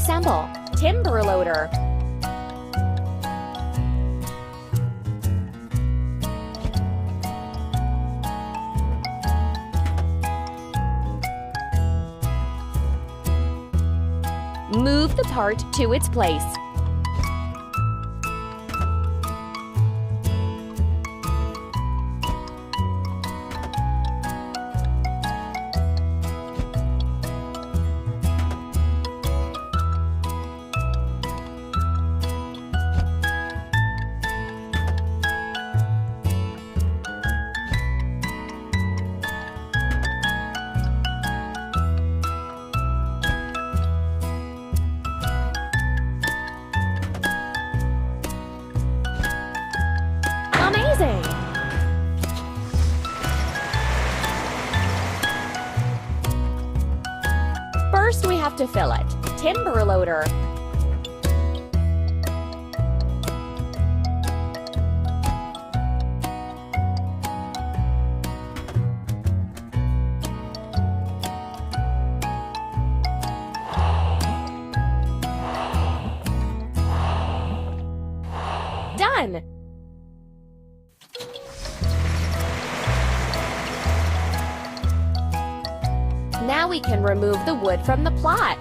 assemble. Timber loader. Move the part to its place. Amazing! First, we have to fill it. Timber loader. Done! Now we can remove the wood from the plot.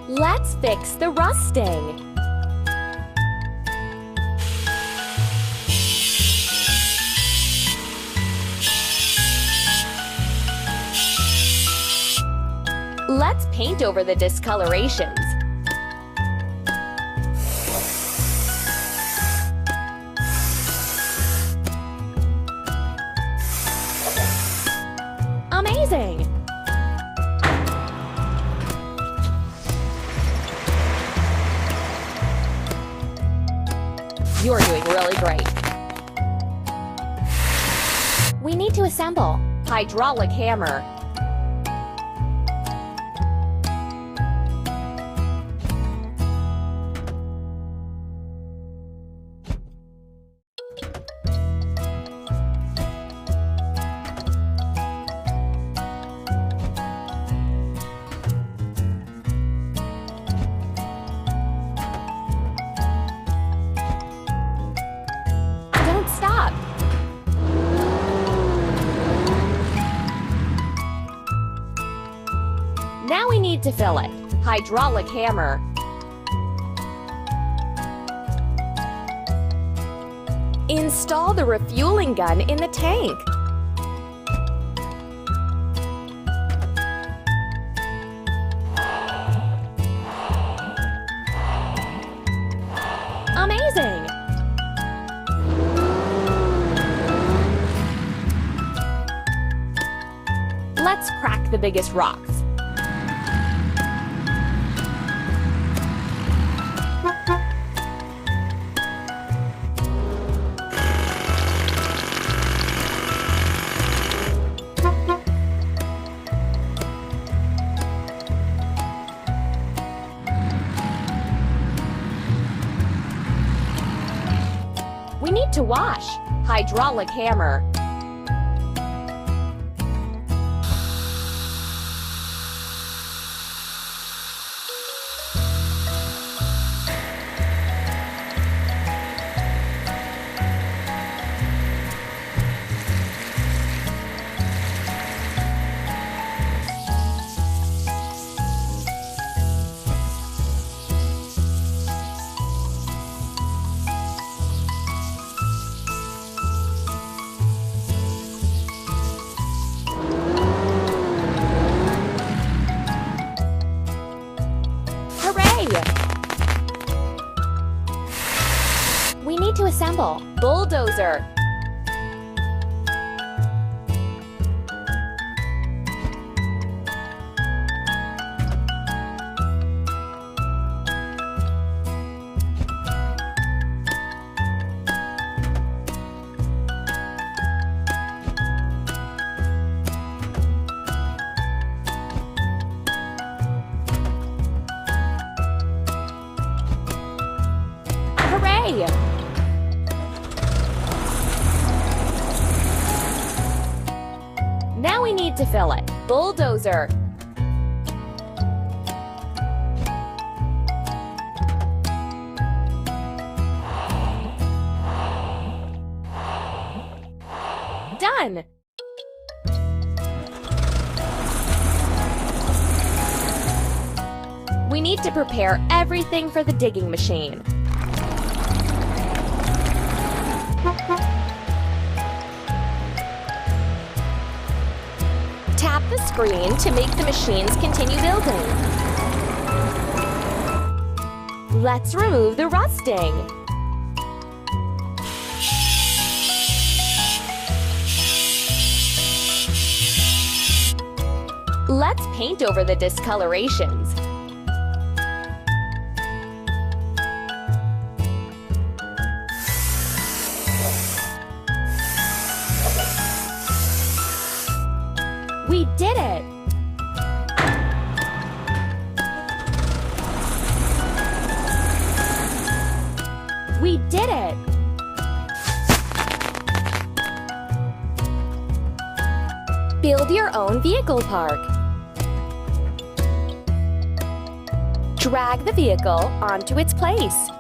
Let's fix the rusting. Let's paint over the discolorations. Amazing! You're doing really great. We need to assemble. Hydraulic hammer. Stop! Now we need to fill it. Hydraulic hammer. Install the refueling gun in the tank. Amazing! Let's crack the biggest rocks. We need to wash. Hydraulic hammer. We need to assemble. Bulldozer. Now we need to fill it. Bulldozer. Done! We need to prepare everything for the digging machine. Tap the screen to make the machines continue building. Let's remove the rusting. Let's paint over the discolorations. We did it! We did it! Build your own vehicle park. Drag the vehicle onto its place.